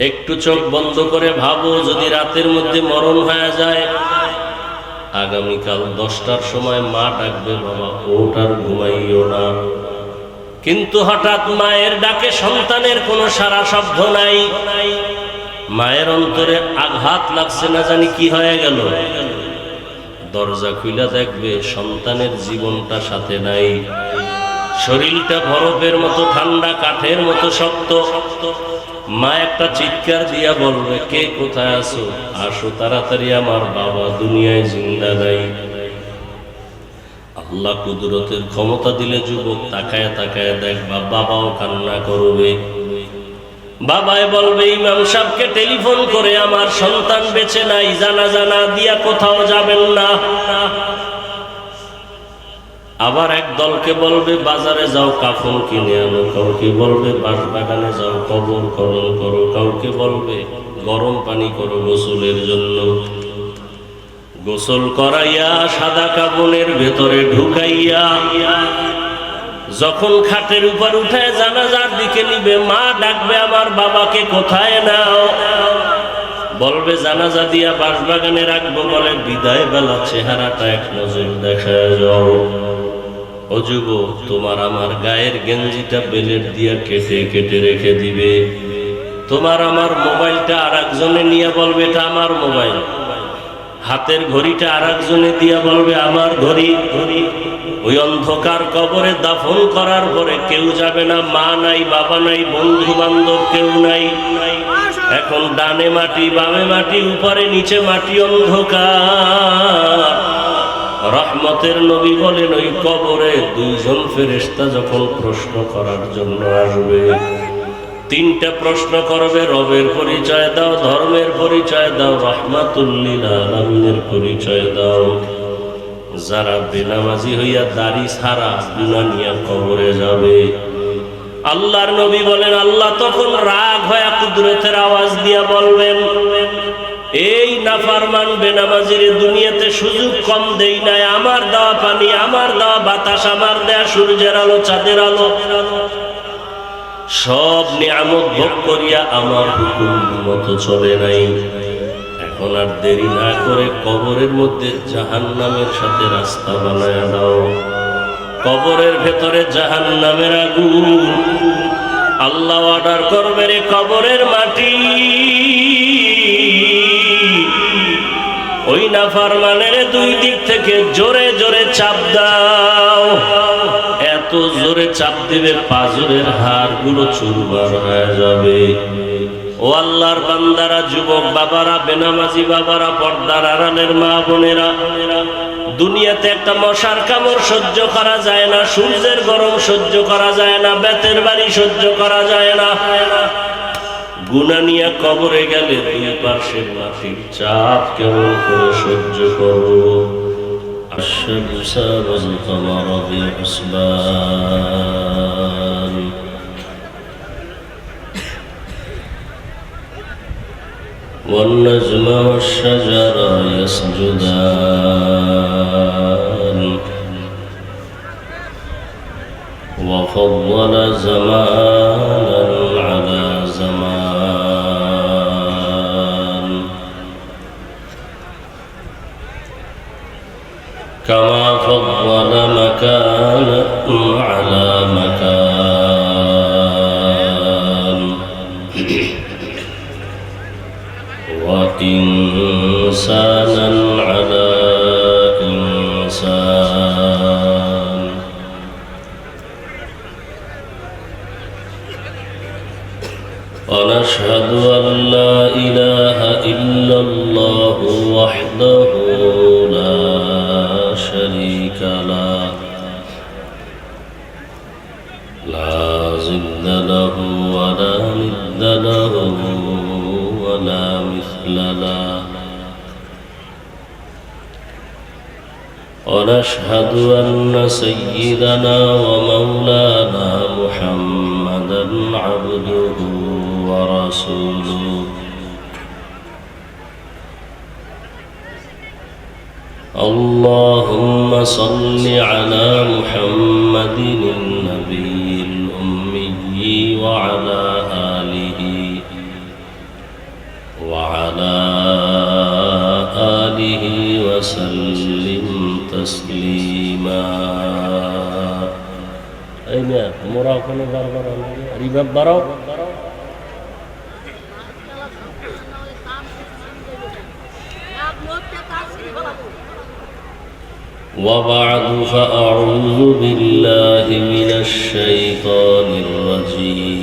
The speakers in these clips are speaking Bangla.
একটু চোখ বন্ধ করে ভাবো, যদি রাতের মধ্যে মরণ হয়ে যায়, আগামীকাল 10টার সময় মা ডাকবে, বাবা ওঠ আর ঘুমাইও না। কিন্তু হঠাৎ মায়ের ডাকে সন্তানের কোনো সারা শব্দ নাই। মায়ের অন্তরে আঘাত লাগছে, না জানি কি হয়ে গেল। দরজা খুলে দেখবে সন্তানের জীবনটা সাথে নাই। শরীরটা বরফের মতো ঠান্ডা, কাঠের মতো শক্ত। মা একটা চিৎকার দিয়া বলবে, কে কোথায় আছো? আসো তাড়াতাড়ি, আমার বাবা দুনিয়ায় জিন্দা নাই। আল্লাহ কুদরতের ক্ষমতা দিলে যুবক তাকায় তাকায় দেখবা বাবাও কান্না করবে। বাবায় বলবে, ইমাম সাহেবকে টেলিফোন করে আমার সন্তান বেঁচে নাই, জানাজা না দিয়া কোথাও যাবেন না। আবার এক দলকে বলবে বাজারে যাও কাফন কিনে আনো, কাউকে বলবে বাঁশবাগানে যাও কবর খনন করো, কাউকে বলবে গরম পানি করো গোসলের জন্য। গোসল করাইয়া সাদা কাফনের ভেতরে ঢুকাইয়া যখন খাটের উপর উঠায় জানাজার দিকে নিবে, মা ডাকবে, আমার বাবাকে কোথায় নাও? বলবে জানাজা দিয়া বাঁশবাগানে রাখবো। বলে বিদায় বেলা চেহারাটা এক নজর দেখা যাও। ও যুবক, তোমার আমার গায়ের গেঞ্জিটা বেলেট দিয়া কেটে কেটে রেখে দিবে। তোমার আমার মোবাইলটা আর একজনে নিয়ে বলবে এটা আমার মোবাইল। হাতের ঘড়িটা আর একজনে দিয়া বলবে আমার ঘড়ি। ওই অন্ধকার কবরে দাফন করার পরে কেউ যাবে না, মা নাই, বাবা নাই, বন্ধু বান্ধব কেউ নাই। এখন ডানে মাটি, বামে মাটি, উপরে নিচে মাটি, অন্ধকার। রহমতের নবী বলেন, ওই কবরে দুইজন ফেরেশতা যখন প্রশ্ন করার জন্য আসবে, 3টা প্রশ্ন করবে। রবের পরিচয় দাও, ধর্মের পরিচয় দাও, রাহমাতুল লিল আলামিনের পরিচয় দাও। যারা বেনামাজি হইয়া দাড়ি ছাড়া গুনাহ নিয়ে কবরে যাবে, আল্লাহর নবী বলেন আল্লাহ তখন রাগ হয়ে কুদরতের আওয়াজ দিয়া বলবেন, এই নাফরমান বেনামাজির দুনিয়াতে সুযোগ কম দেই নাই। আমার দেওয়া পানি, আমার দেওয়া বাতাস, আমার দেয়া সূর্যের আলো, চাঁদের আলো, সব নিয়ামত ভোগ করিয়া আমার হুকুম মতো চলে নাই। এখন আর দেরি না করে কবরের মধ্যে জাহান্নামের সাথে রাস্তা বানায় দাও। কবরের ভেতরে জাহান্নামের আগুন। আল্লাহ অর্ডার করবে, রে কবরের মাটি, ওই নাফরমানের 2 দিক থেকে জোরে জোরে চাপ দাও। এত জোরে চাপ দিবে পাজরের হাড়গুলো চুরমার হয়ে যাবে। ও আল্লাহর বান্দারা, যুবক বাবারা, বেনামাজি বাবারা, পর্দার আড়ালের মা বোনেরা, দুনিয়াতে একটা মশার কামড় সহ্য করা যায় না, সূর্যের গরম সহ্য করা যায় না, বেতের বাড়ি সহ্য করা যায় না। গুনাহ নিয়ে কবরে গেলে 2 পার্শ্বের মাটির চাপ কেমন করে সহ্য করব? الشمس والقمر بحسبان والنجم والشجر يسجدان وفضل زمانا على زمان كما فضل مكانا على مكان وإنسانا على إنسان ونشهد أن لا إله إلا الله وحده لا شريك له لا ضد له ولا ند له ولا مثل له ونشهد أن سيدنا ومولانا محمدا عبده ورسوله اللهم صل على محمد النبي الأمي وعلى آله وعلى آله وسلم تسليما أين مراقبة بربر رباب برو وبعد فأعوذ بالله من الشيطان الرجيم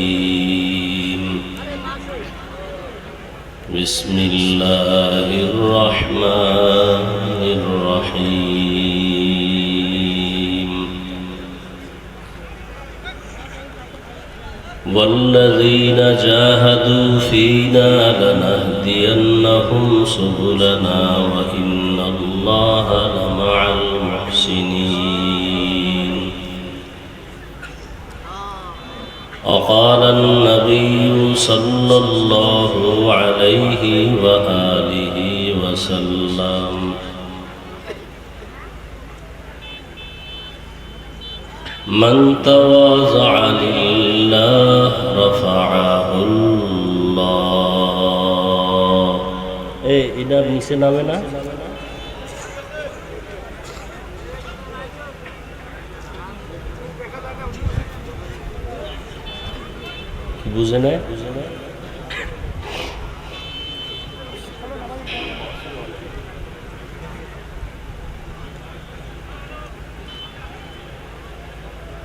بسم الله الرحمن الرحيم والذين جاهدوا فينا لنهدينهم سبلنا وإن الله لمع المحسنين وقال النبي صلى الله عليه وآله وسلم من تواضع لله رفعه الله এটার নিচে নামে না বুঝে না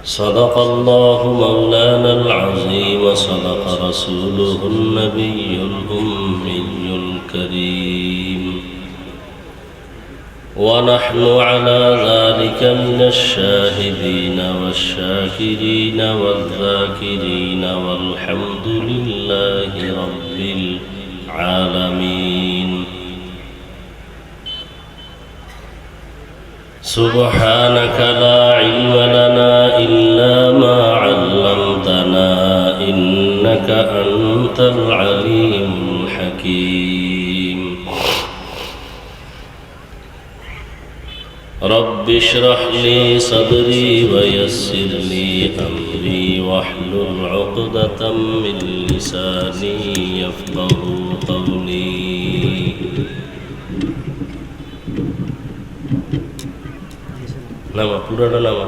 صدق الله مولانا العظيم وصدق رسوله النبي الأمي الكريم ونحن على ذلك من الشاهدين والشاكرين والذاكرين والحمد لله رب العالمين سبحانك لا علم لنا إلا ما علمتنا إنك أنت العليم الحكيم رب اشرح لي صدري ويسر لي أمري واحلل عقدة من لساني يفقه قولي নামা পুরাটা নামা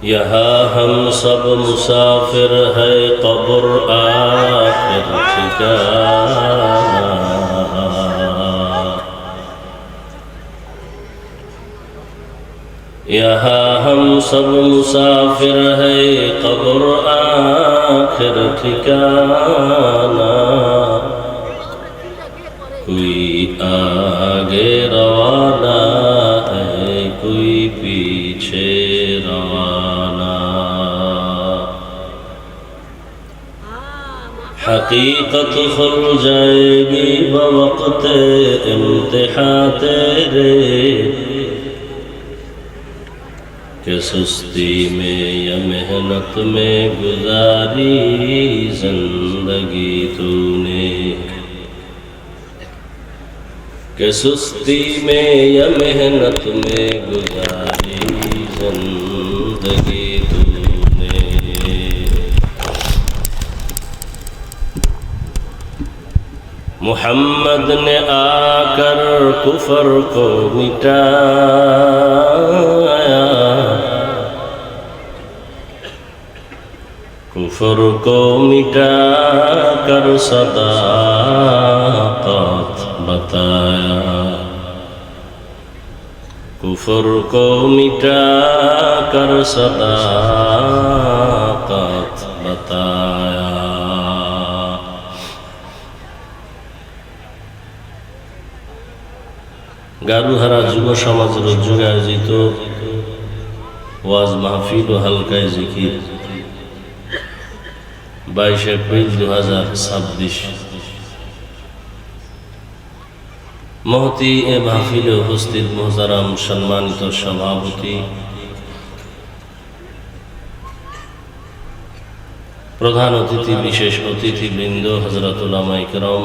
यहाँ हम सब मुसाफिर है कब्र आखिर ठिकाना यहाँ हम सब मुसाफिर है कब्र आखिर ठिकाना कोई आगे रवाना है कोई पीछे रवाना हकीकत खुल जाएगी बवक्त इम्तिहान तेरे कि सुस्ती में या मेहनत में गुजारी जिंदगी तूने कि सुस्ती में या मेहनत में गुजारी जिंदगी तूने मुहम्मद ने आकर कुफर को मिटाया कुफर को मिटा कर सदाकत बताया कुफर को मिटा कर सदाकत बताया গারুহারা যুব সমাজের উদ্যোগে আয়োজিত ওয়াজ মাহফিল ও হালকায় জিকির 22 এপ্রিল 2026 মহতি এ মাহফিলে উপস্থিত মুহতারাম সম্মানিত সভাপতি, প্রধান অতিথি, বিশেষ অতিথিবৃন্দ, হযরত উলামায়ে কেরাম,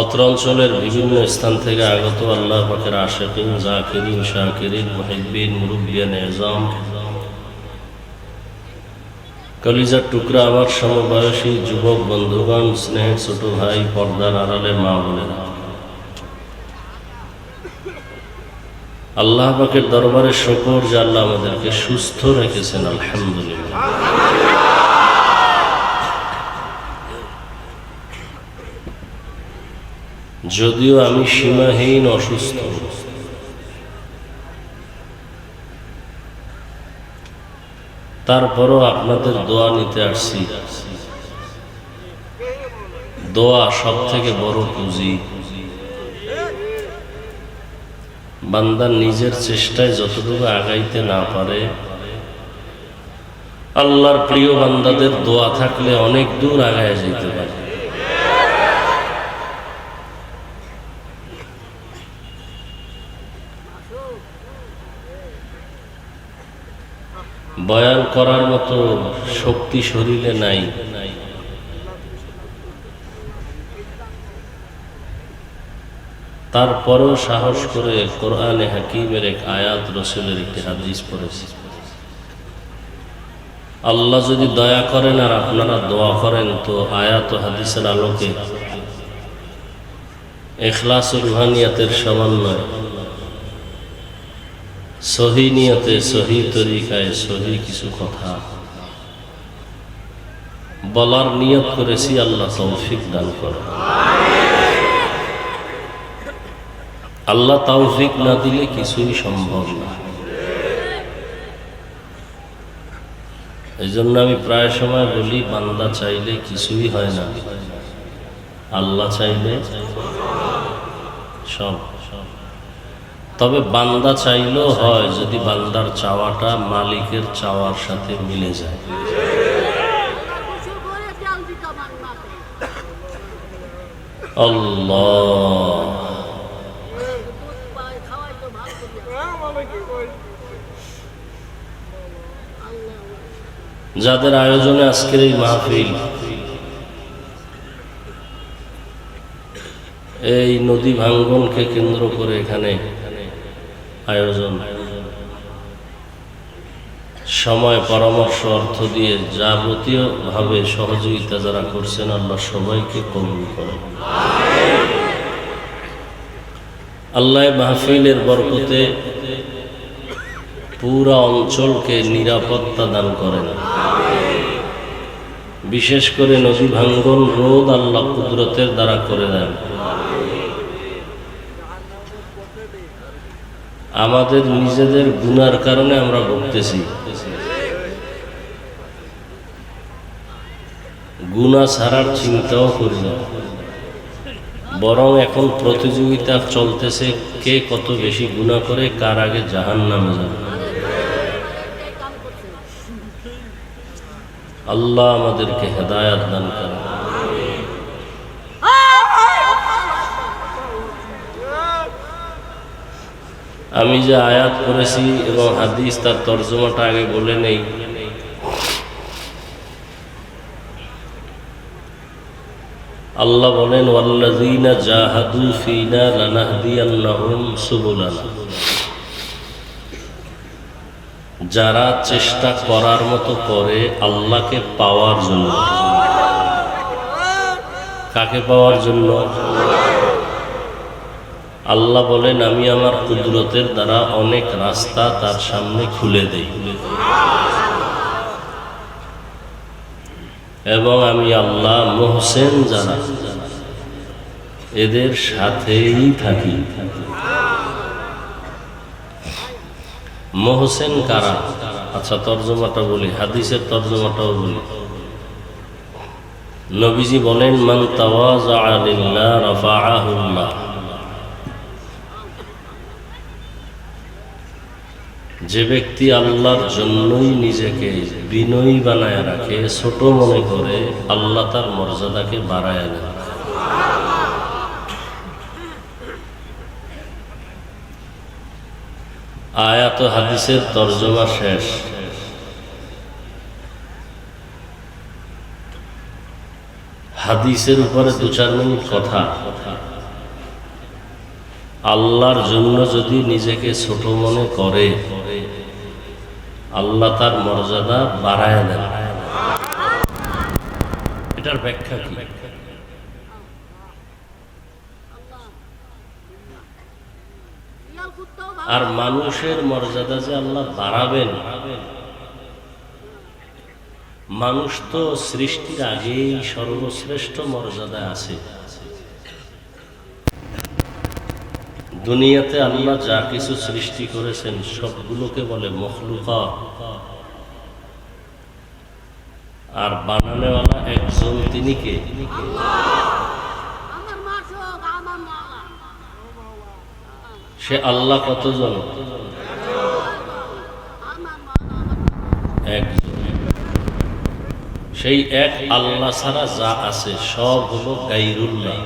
অত্র অঞ্চলের বিভিন্ন স্থান থেকে আগত আল্লাহ পাকের আশিকিন, জাকিরিন, শাকিরিন, মুহিব্বিন, মুরব্বিয়ান এজাম, কলিজার টুকরা আমার সমবয়সী যুবক বন্ধুগণ, স্নেহের ছোট ভাই, পর্দার আড়ালে মা বোনেরা, আল্লাহ পাকের দরবারে শুকর যে আল্লাহ আমাদেরকে সুস্থ রেখেছেন, আলহামদুলিল্লাহ। যদিও আমি সীমাহীন অসুস্থ, তারপরও আপনাদের দোয়া নিতে আসছি। দোয়া সব থেকে বড় পুঁজি। বান্দা নিজের চেষ্টায় যতটুকু আগাইতে না পারে, আল্লাহর প্রিয় বান্দাদের দোয়া থাকলে অনেক দূর আগায় যেতে পারে। বয়ান করার মতো শক্তি শরীরে নাই, তারপরেও সাহস করে কোরআনে হাকিমের এক আয়াত, রসুলের একটি হাদিস পড়েছি। আল্লাহ যদি দয়া করেন আর আপনারা দোয়া করেন, তো আয়াত ও হাদিসের আলোকে ইখলাস ও রুহানিয়াতের সমন্বয়, সহি নিয়তে, সহি তরিকায়, সহি কিছু কথা বলার নিয়ত করেছি। আল্লাহ তৌফিক দান করে। আল্লাহ তৌফিক না দিলে কিছুই সম্ভব না। এই জন্য আমি প্রায় সময় বলি, বান্দা চাইলে কিছুই হয় না, আল্লাহ চাইলে সব। তবে বান্দা চাইলেও হয় যদি বান্দার চাওয়াটা মালিকের চাওয়ার সাথে মিলে যায়। আল্লাহ, যাদের আয়োজনে আজকের এই মাহফিল, এই নদী ভাঙ্গনকে কেন্দ্র করে এখানে আয়োজন, সময়, পরামর্শ, অর্থ দিয়ে যাবতীয় ভাবে সহযোগিতা যারা করছেন, আল্লাহ সবাইকে কবুল করেন। আল্লাহ মাহফিলের বরকতে পুরা অঞ্চলকে নিরাপত্তা দান করেন। বিশেষ করে নদী ভাঙ্গন রোধ আল্লাহ কুদরতের দ্বারা করে দেন। আমাদের নিজেদের গুনার কারণে আমরা ভুগতেছি। গুনাহ ছাড়ার চিন্তাও করি না, বরং এখন প্রতিযোগিতা চলতেছে কে কত বেশি গুনাহ করে, কার আগে জাহান্নামে যাবে। আল্লাহ আমাদেরকে হেদায়েত দান করেন। আমি যে আয়াত পড়েছি এবং হাদিস, তার তর্জমাটা আগে বলে নেই। আল্লাহ বলেন, ওয়াল্লাযীনা জাহাদু ফীনা লানাহদিয়ান্নাহুম সুবুলানা। যারা চেষ্টা করার মতো করে আল্লাহকে পাওয়ার জন্য। কাকে পাওয়ার জন্য? আল্লাহ বলেন, আমি আমার কুদরতের দ্বারা অনেক রাস্তা তার সামনে খুলে দেই এবং আমি আল্লাহ মুহসিন যারা, এদের সাথেই থাকি। মুহসিন কারা? আচ্ছা, তর্জমাটা বলি, হাদিসের তর্জমাটাও বলি। নবীজি বলেন, মান তাওয়াযা লিল্লাহ রাফাআহুল্লাহ। যে ব্যক্তি আল্লাহর জন্যই নিজেকে বিনয়ী বানায় রাখে, ছোট মনে করে, আল্লাহ তার মর্যাদাকে বাড়ায় নেন। আয়াত ও হাদিসের তরজমা শেষ। হাদিসের উপরে 2-4 মিনিট কথা। আল্লাহর জন্য যদি নিজেকে ছোট মনে করে, আল্লাহ তার মর্যাদা বাড়ায় দেন। এটার ব্যাখ্যা কি? আর মানুষের মর্যাদা যে আল্লাহ বাড়াবেন, মানুষ তো সৃষ্টির আগেই সর্বশ্রেষ্ঠ মর্যাদায় আছে। দুনিয়াতে আল্লাহ যা কিছু সৃষ্টি করেছেন সবগুলোকে বলে মখলুকাত, আর বানানেওয়ালা একজন, তিনি কে? সে আল্লাহ কতজন? একজন। সেই এক আল্লাহ ছাড়া যা আছে সব হলো গায়রুল্লাহ।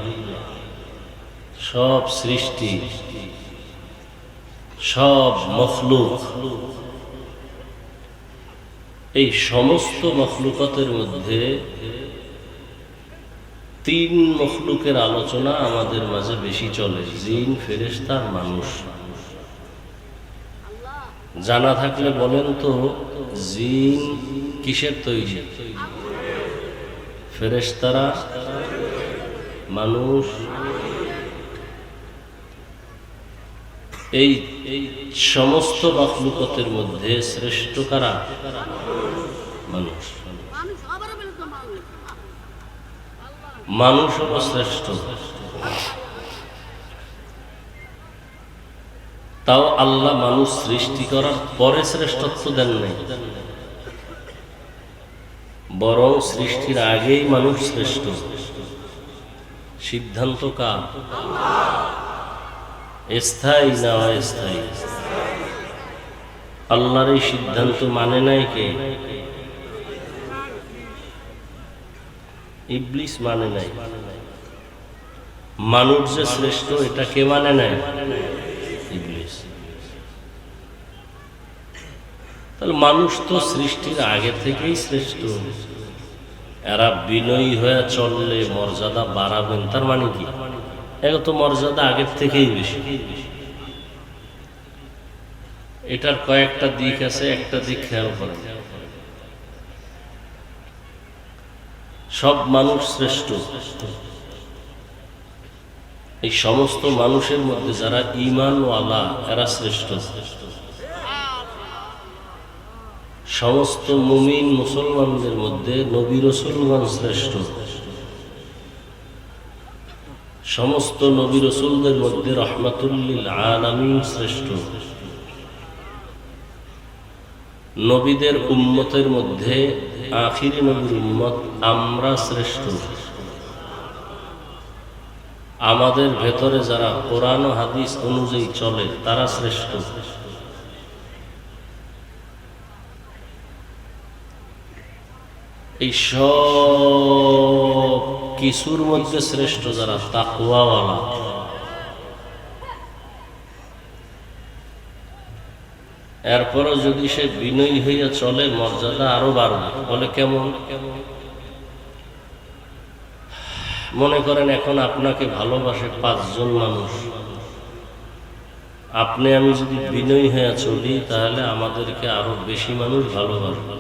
সব সৃষ্টি, সব মখলুক, এই সমস্ত মখলুকাতের মধ্যে 3 মখলুকের আলোচনা আমাদের মাঝে বেশি চলে: জিন, ফেরেশতা, মানুষ। জানা থাকলে বলেন তো, জিন কিসের তৈরি? ফেরেশতারা, মানুষ। এই সমস্ত মখলুকাতের মধ্যে শ্রেষ্ঠ কারা? মানুষ। মানুষ হলো শ্রেষ্ঠ। তাও আল্লাহ মানুষ সৃষ্টি করার পরে শ্রেষ্ঠত্ব দেন নাই, বরং সৃষ্টির আগেই মানুষ শ্রেষ্ঠ। সিদ্ধান্ত কার? স্থায়ী না অস্থায়ী? আল্লাহর এই সিদ্ধান্ত মানে নাই কে? ইবলিস মানে নাই। মানুষ যে শ্রেষ্ঠ এটা কে মানে নাই? ইবলিস। তাহলে মানুষ তো সৃষ্টির আগে থেকেই শ্রেষ্ঠ। এরা বিনয়ী হয়ে চললে মর্যাদা বাড়াবেন, তার মানে কি? এত মর্যাদা আগের থেকেই বেশি। এটার কয়েকটা দিক আছে, একটা দিক খেয়াল করেন। সব মানুষ শ্রেষ্ঠ। এই সমস্ত মানুষের মধ্যে যারা ঈমানওয়ালা এরা শ্রেষ্ঠ। সমস্ত মুমিন মুসলমানদের মধ্যে নবী রাসূলগণ শ্রেষ্ঠ। সমস্ত নবী রাসূলদের মধ্যে রাহমাতুল লিল আলামিন শ্রেষ্ঠ। নবীদের উম্মতের মধ্যে আখিরি নবীর উম্মত আমরা শ্রেষ্ঠ। আমাদের ভেতরে যারা কোরআন ও হাদিস অনুযায়ী চলে তারা শ্রেষ্ঠ। এই সব কিছুর মধ্যে শ্রেষ্ঠ যারা তাকওয়াওয়ালা। এরপরও যদি সে বিনয়ী হইয়া চলে মর্যাদা আরো বাড়বে। বলে কেমন? মনে করেন এখন আপনাকে ভালোবাসে 5 জন মানুষ, আপনি আমি যদি বিনয়ী হইয়া চলি তাহলে আমাদেরকে আরো বেশি মানুষ ভালোবাসবে।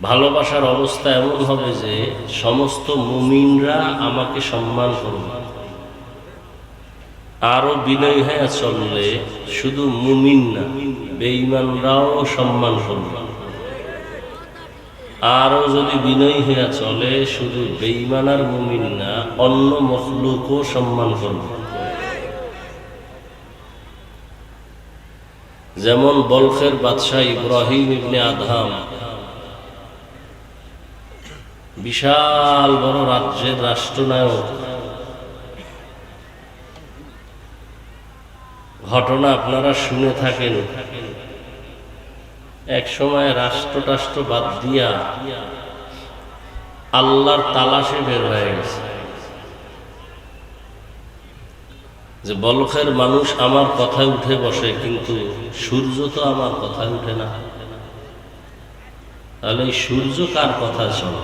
ভালোবাসার অবস্থা এমন হবে যে সমস্ত মুমিনরা আমাকে সম্মান করবে। আরো বিনয়ী হয়ে চললে শুধু মুমিন না, বেঈমানরাও সম্মান করবে। আরো যদি বিনয়ী হয়ে চলে শুধু বেঈমান আর মুমিন না, অন্য মখলুকও সম্মান করবে। যেমন বলখের বাদশাহ ইব্রাহিম ইবনে আদহাম বিশাল বড় রাজ্যের রাষ্ট্রনায়ক। ঘটনা আপনারা শুনে থাকেন। এক সময় রাষ্ট্র বাদ দিয়া আল্লাহর তালাশে বের হয়ে গেছে। যে বলখের মানুষ আমার কথায় উঠে বসে, কিন্তু সূর্য তো আমার কথায় উঠে না। তাহলে এই সূর্য কার কথা শোনে?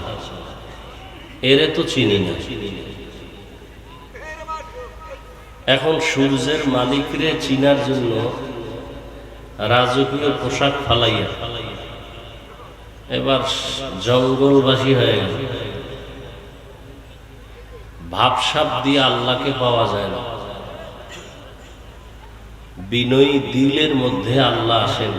এরে তো চিনি না। এখন সূর্যের মালিকরে চিনার জন্য রাজকীয় পোশাক ফালাইয়া এবার জঙ্গলবাসী হয়ে গেল। ভাবসাব দিয়ে আল্লাহকে পাওয়া যায় না। বিনয়ী দিলের মধ্যে আল্লাহ আসেন।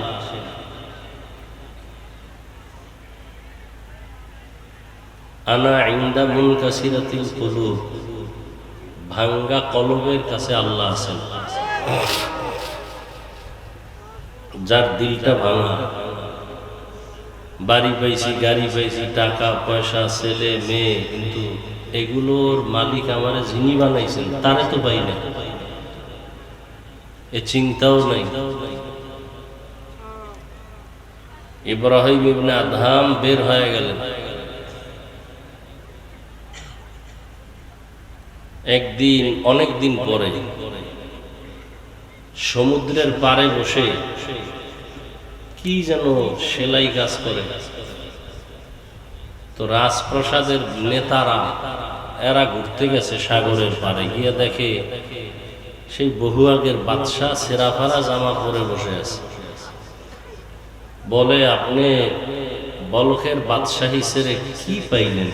আনা ইনদা মুনকাসিরাতিল কুলুব, ভাঙ্গা কলবের কাছে আল্লাহ আছেন। যার দিলটা ভাঙা, বাড়ি পাইছি, গাড়ি পাইছি, টাকা পয়সা, ছেলে মেয়ে, কিন্তু এগুলোর মালিক আমারে যিনি বানাইছেন তারে তো পাই না, এ চিন্তাও নাই। ইব্রাহিম ইবনে আদহাম বের হয়ে গেলেন। একদিন, অনেক দিন পরে সমুদ্রের পাড়ে বসে কি যেন সেলাই কাজ করে। তো রাজপ্রাসাদের নেতারা এরা ঘুরতে গেছে সাগরের পাড়ে, গিয়ে দেখে সেই বহু আগের বাদশাহ সেরাফারা জামা পরে বসে আছে। বলে, আপনি বলখের বাদশাহী ছেড়ে কি পাইলেন?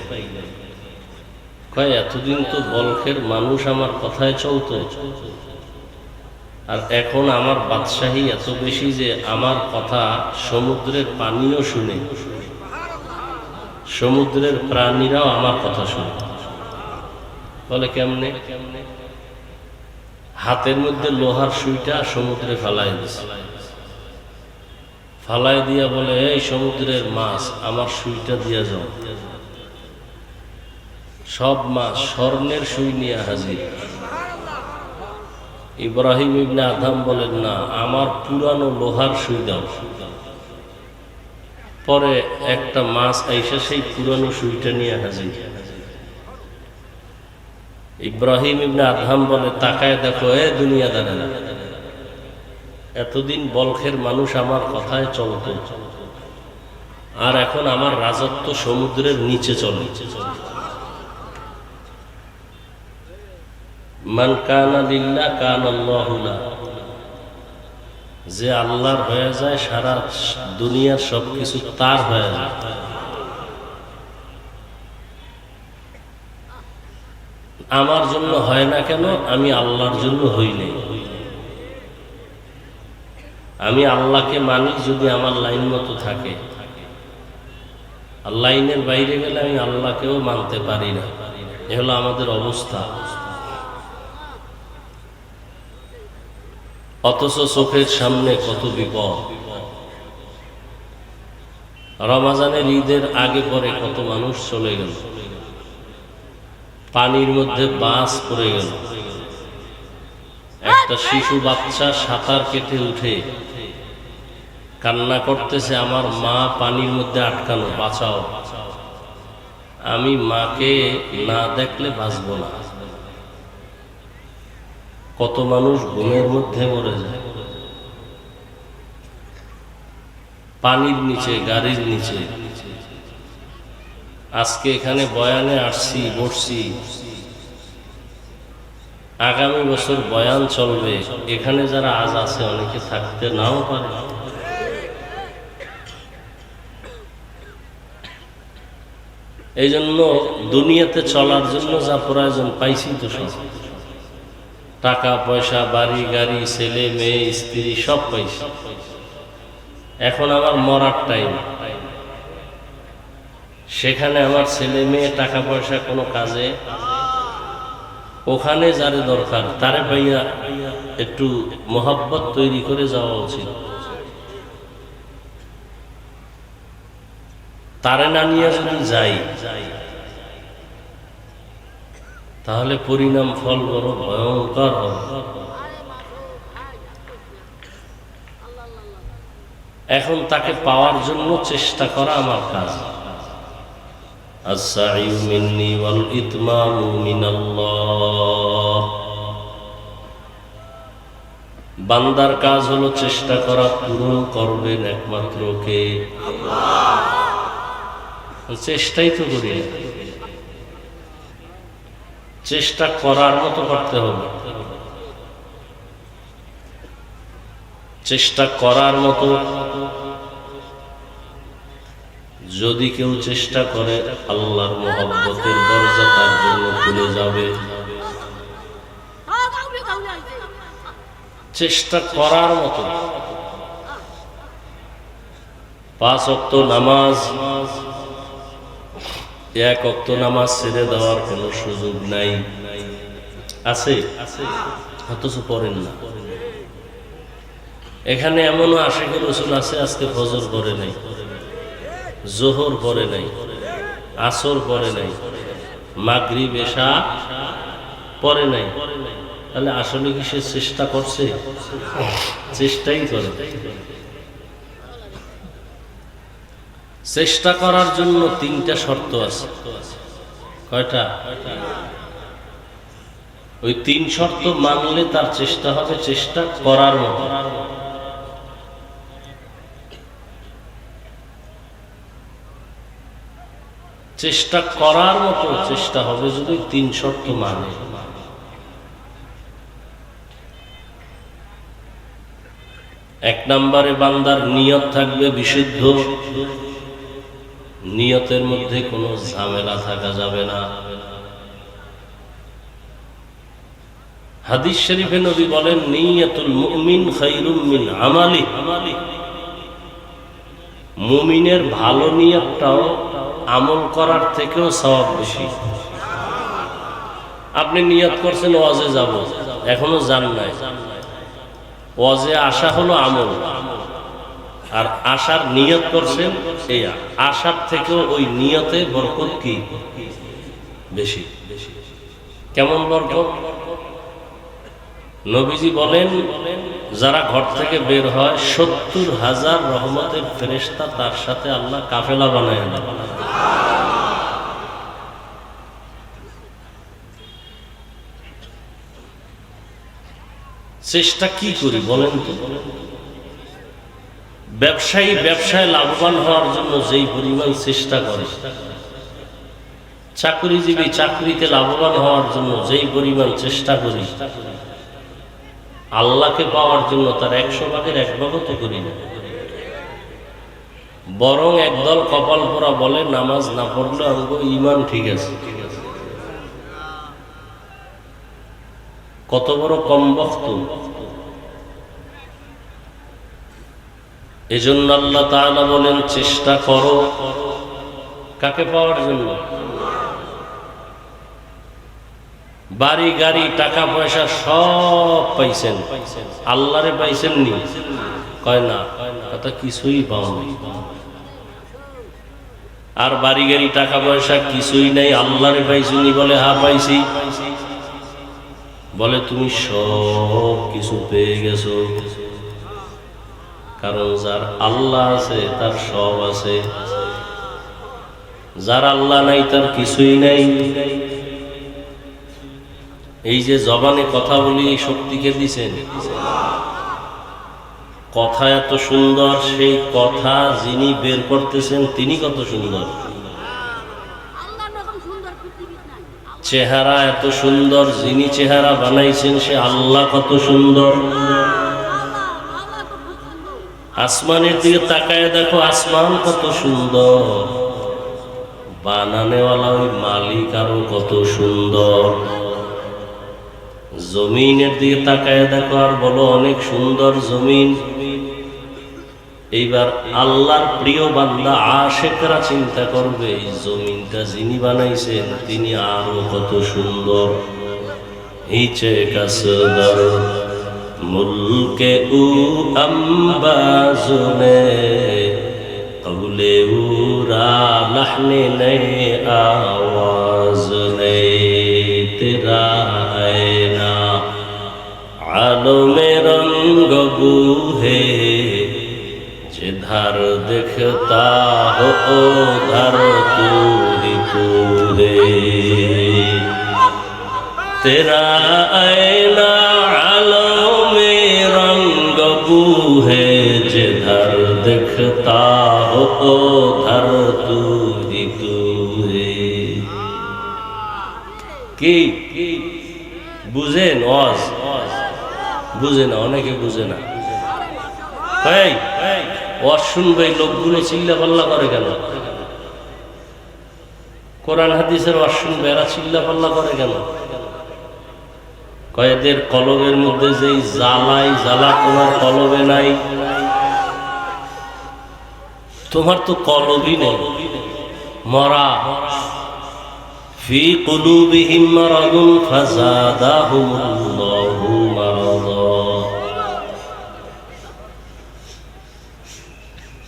কয়, এতদিন তো বলখের মানুষ আমার কথায় চলতো, আর এখন আমার বাদশাহী এত বেশি যে আমার কথা সমুদ্রের পানিও শুনে, সমুদ্রের প্রাণীরাও আমার কথা শুনে। বলে, কেমনে? হাতের মধ্যে লোহার সুইটা সমুদ্রে ফালাই দিছে। ফালাই দিয়া বলে, এই সমুদ্রের মাছ, আমার সুইটা দিয়া যাও। সব মাছ স্বর্ণের সুই নিয়ে হাজির। ইব্রাহিম ইবনে আদহাম বলেন, না, আমার পুরানো লোহার সুই দাও। পরে একটা মাছ আইসা সেই পুরানো সুইটা নিয়ে হাজির। ইব্রাহিম ইবনে আদহাম বলে, তাকায় দেখো, এ দুনিয়াদারেরা, এতদিন বলখের মানুষ আমার কথায় চলত, আর এখন আমার রাজত্ব সমুদ্রের নিচে চলে। মান কানা লিল্লাহ কানা আল্লাহু লাহু, যে আল্লাহর হয়ে যায় সারা দুনিয়ার সবকিছু তার হয়ে যায়। আমার জন্য হয় না কেন? আমি আল্লাহর জন্য হই নাই। আমি আল্লাহকে মানি যদি আমার লাইন মতো থাকে, আর লাইনের বাইরে গেলে আমি আল্লাহকেও মানতে পারি না। এ হলো আমাদের অবস্থা। অথচ চোখের সামনে কত বিপদ। রমজানের ঈদের আগে পরে কত মানুষ চলে গেল, পানির মধ্যে বাস পড়ে গেল। একটা শিশু বাচ্চা সাঁতার কেটে উঠে কান্না করতেছে, আমার মা পানির মধ্যে আটকানো, বাঁচাও। আমি মাকে না দেখলে বাঁচব না। কত মানুষ ঘুমের মধ্যে মরে যায়, পানির নিচে, গাড়ির নিচে। আজকে এখানে বয়ানে আসছি, বসছি, আগামী বছর বয়ান চলবে। এখানে যারা আজ আছে অনেকে থাকতে নাও পারে। এই জন্য দুনিয়াতে চলার জন্য যা প্রয়োজন পাইছি তো সব, টাকা পয়সা, বাড়ি গাড়ি, ছেলে মেয়ে, স্ত্রী, সব পাইছি। এখন আমার মরার টাইম। সেখানে আমার ছেলে মেয়ে, টাকা পয়সা কোনো কাজে, ওখানে যারে দরকার তারে পাইয়া একটু মোহাব্বত তৈরি করে যাওয়া উচিত। তারে না নিয়ে যদি যাই তাহলে পরিণাম, ফল বড় ভয়ঙ্কর হবে। এখন তাকে পাওয়ার জন্য চেষ্টা করা আমার কাজ। আস-সা'য়ু মিন্নি ওয়াল ইতমামু মিনাল্লাহ। বান্দার কাজ হলো চেষ্টা করা, পূরণ করবেন একমাত্র কে? চেষ্টাই তো করি না। চেষ্টা করার মতো করতে হবে, চেষ্টা করার মতো। যদি কেউ চেষ্টা করে, আল্লাহর মহব্বতের দরজা তার জন্য খুলে যাবে। চেষ্টা করার মতো। 5 ওয়াক্ত নামাজ, 1 ওয়াক্ত নামাজ ছেড়ে দেওয়ার কোনো সুযোগ নাই। আছে? অথচ পড়েন না। এখানে এমনও আশিকুর রাসূল আছে, আজকে ফজর পড়ে নাই, জোহর পড়ে নাই, আসর পড়ে নাই, মাগরিব এশা পড়ে নাই। তাহলে আসলে কি সে চেষ্টা করছে? চেষ্টাই করে। চেষ্টা করার জন্য 3টা শর্ত আছে। কয়টা? ওই 3 শর্ত মানলে তার চেষ্টা হবে চেষ্টা করার মতো। চেষ্টা করার মতো চেষ্টা হবে যদি 3 শর্ত মানে। এক নম্বরে বান্দার নিয়ত থাকবে বিশুদ্ধ, নিয়তের মধ্যে কোনো ঝামেলা থাকা যাবে না। হাদিস শরীফে নবী বলেন, নিয়াতুল মুমিন খায়রুম মিন আমালি। মুমিনের ভালো নিয়তটাও আমল করার থেকেও সওয়াব বেশি। আপনি নিয়ত করছেন ওয়াজে যাব, এখনো যান নাই, ওয়াজে আসা হলো আমল, আর আসার নিয়ত করছেন, এই আসার থেকেও ওই নিয়তে বরকত কি বেশি। কেমন বরকত? নবীজি বলেন, যারা ঘর থেকে বের হয় 70,000 রহমতের ফেরেশতা তার সাথে আল্লাহ কাফেলা বানায় দেন। চেষ্টা কি করি বলেন তো? ব্যবসায়ী ব্যবসায় লাভবান হওয়ার জন্য যেই পরিমাণ চেষ্টা করে, চাকরিজীবী চাকরিতে লাভবান হওয়ার জন্য যেই পরিমাণ চেষ্টা করি, আল্লাহকে পাওয়ার জন্য তার 100 ভাগের 1 ভাগও তো করি না। বরং একদল কপাল পোড়া বলে, নামাজ না পড়লে আমগো ঈমান ঠিক আছে। কত বড় কম বক্ত! এজন্য আল্লাহ তাআলা বলেন, চেষ্টা করো কাকে পাওয়ার জন্য? বাড়ি গাড়ি টাকা পয়সা সব পাইছেন, আল্লাহরে পাইছেন নি? কয় না, কথা কিছুই পাওনি। আর বাড়ি গাড়ি টাকা পয়সা কিছুই নাই, আল্লাহরে পাইছুনি বলে হ্যাঁ পাইছি। বলে তুমি সব কিছু পেয়ে গেছো, কারণ যার আল্লাহ আছে তার সব আছে, যার আল্লাহ নাই তার কিছুই নাই। এই যে জবানে কথা বলি, এই শক্তিকে দিছেন। কথা এত সুন্দর, সেই কথা যিনি বের করতেছেন তিনি কত সুন্দর। চেহারা এত সুন্দর, যিনি চেহারা বানাইছেন সে আল্লাহ কত সুন্দর। আসমানের দিকে তাকায় দেখো, আসমান কত সুন্দর, বানানেওয়ালা ওই মালিক আরো কত সুন্দর। জমিনের দিকে তাকায় দেখো আর বলো অনেক সুন্দর জমিন। এইবার আল্লাহর প্রিয় বান্দা আশিকরা চিন্তা করবে, এই জমিনটা যিনি বানাইছেন তিনি আরো কত সুন্দর। হিচে কাসদার মুলকে উ আম্বাজুনে কবলে উরা লহনে নে আওয়াজ নে তেরা আয়না আলো মে রঙ্গ বুহে जिधर दिखता हो उधर तू ही तू है। तेरा आईना आलों में देखता हो उधर तू ही तू है। কি বুঝেন? ওয়াজ বুঝে না, অনেকে বুঝে না। ওয়াজ শুনবে লোকগুলো চিল্লা পাল্লা করে কেন? কোরআন হাদিসের ওয়াজ শুনবে এরা চিল্লা পাল্লা করে কেন? কয়েদের কলবের মধ্যে যেই জ্বালা তোমার কলবে নাই। তোমার তো কলবই নেই, মরা। ফি কুলুবিহিম মারাদুন ফাযাদাহুমুল্লাহু মারাদা।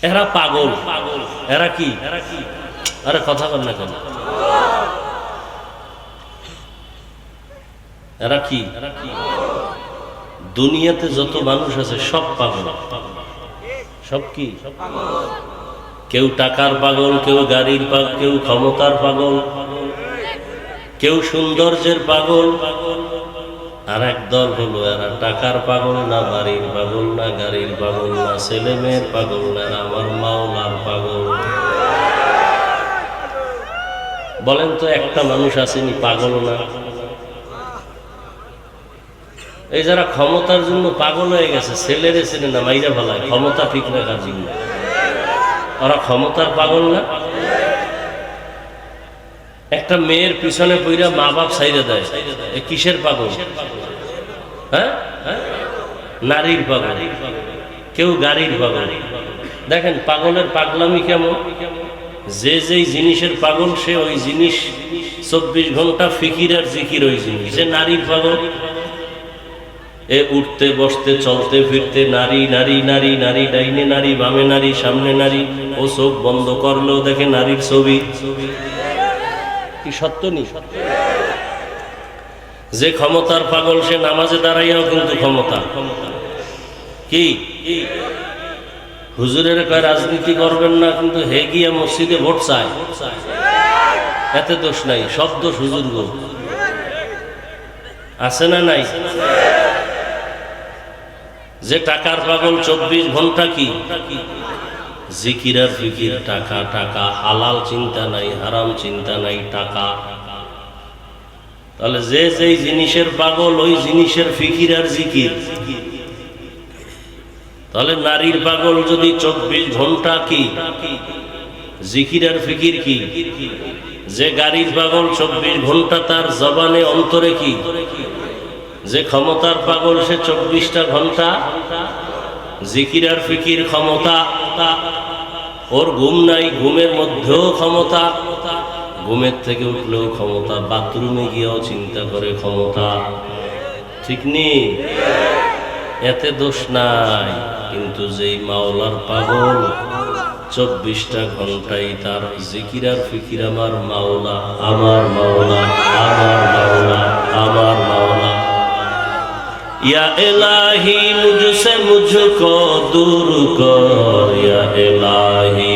এরা পাগল। এরা কি? আরে কথা বল না কেন? এরা কি? দুনিয়াতে যত মানুষ আছে সব পাগল। সব কি? কেউ টাকার পাগল, কেউ গাড়ির পাগল, কেউ ক্ষমতার পাগল, কেউ সৌন্দর্যের পাগল। আর এক দল হলো এরা টাকার পাগল না, বাড়ির পাগল না, গাড়ির পাগল না, ছেলে মেয়ের পাগল না, আমার মাওলার পাগল। বলেন তো একটা মানুষ আসেনি পাগল না? এই যারা ক্ষমতার জন্য পাগল হয়ে গেছে, ছেলেরে ছেলে না মাইরা ফেলায় ক্ষমতা ঠিক রাখার জন্য, ওরা ক্ষমতার পাগল না? একটা মেয়ের পিছনে পইরা মা বাপ ছাইরে দেয়, এ কিসের পাগল? হ্যাঁ, নারীর পাগল। কেউ গাড়ির পাগল। দেখেন পাগলের পাগলামি কেমন। যে যেই জিনিসের পাগল সে ওই জিনিস 24 ঘন্টা ফিকির আর জিকির ওই জিনিস। সে নারীর পাগল। এ উঠতে বসতে চলতে ফিরতে নারী নারী নারী নারী, ডাইনে নারী বামে নারী সামনে নারী। ও চোখ বন্ধ করলেও দেখে নারীর ছবি। কি সত্য নেই? যে ক্ষমতার পাগল সে নামাজে দাঁড়াইয়াও কিন্তু ক্ষমতা। কি হুজুরের কয় রাজনীতি করবেন না, কিন্তু হে গিয়া মসজিদে ভোট চায়। এতে দোষ নাই, সব দোষ হুজুর গো। আছে না নাই? যে টাকার পাগল 24 ঘন্টা কি জিকির আর ফিকির, টাকা টাকা, হালাল চিন্তা নাই, হারাম চিন্তা নাই, টাকা। তাহলে যে যেই জিনিসের পাগল ওই জিনিসের ফিকির আর জিকির। তাহলে নারীর পাগল যদি 24 ঘন্টা কি জিকির আর ফিকির কি, যে গাড়ির পাগল 24 ঘন্টা তার জবানে অন্তরে কি, যে ক্ষমতার পাগল সে 24টা ঘন্টা জিকির আর ফিকির ক্ষমতা। ওর ঘুম নাই, ঘুমের মধ্যেও ক্ষমতা, ঘুমের থেকে উঠলেও ক্ষমতা, বাথরুমে গিয়েও চিন্তা করে ক্ষমতা। ঠিক নেই? এতে দোষ নাই। কিন্তু যেই মাওলার পাগল 24টা ঘন্টাই তার জিকির আর ফিকির আমার মাওলা, আমার মাওলা, আমার মাওলা, আমার মাওলা। या इलाही मुझसे मुझको दूर कर, या इलाही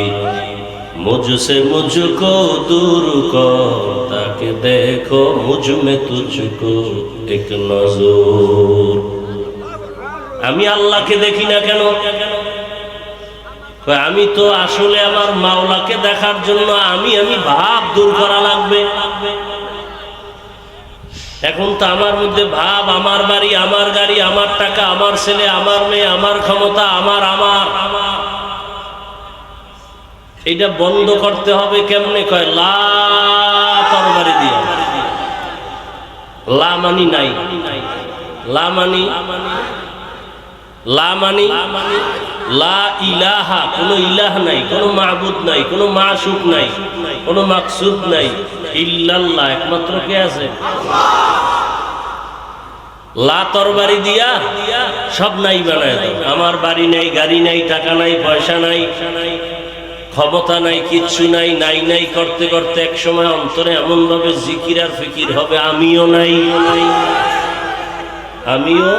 मुझसे मुझको दूर कर, ताकि देखो मुझ में तुझको एक नजर। আমি আল্লাহকে দেখি না কেন? আমি তো আসলে আমার মাওলাকে দেখার জন্য আমি ভাব দূর করা লাগবে। এখন তো আমার মধ্যে ভাব, আমার বাড়ি, আমার গাড়ি, আমার টাকা, আমার ছেলে, আমার মেয়ে, আমার ক্ষমতা, আমার আমার এটা বন্ধ করতে হবে। কেমনে? কয় লা তরবারি দিয়া। লা মানি নাই, লা মানি, লা মানি লা ইলাহা, কোনো ইলাহ নাই, কোনো মাবুদ নাই, কোনো মাশুক নাই, কোনো মাকসুদ নাই, ইল্লাল্লাহ, একমাত্র কে আছে? লা তরবারি দিয়া সব নাই বানায় দাও। আমার বাড়ি নাই, গাড়ি নাই, টাকা নাই, পয়সা নাই, ক্ষমতা নাই, কিচ্ছু নাই, নাই নাই করতে করতে এক সময় অন্তরে এমন ভাবে জিকির আর ফিকির হবে আমিও নাই। আমিও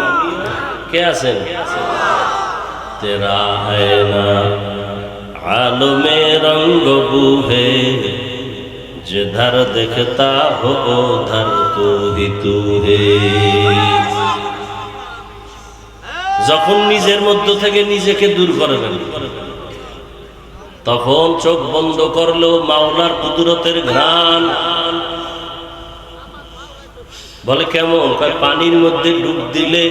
কে আছেন? তেরা है ना आलमे रंग बूहे, जिधर देखता हो उधर तू ही तू है। যখন নিজের মধ্য থেকে নিজেকে দূর করবেন, তখন চোখ বন্ধ করলো, মাওলার কুদরতের ঘ্রাণ। বলে কেমন? কয় পানির মধ্যে ডুব দিলে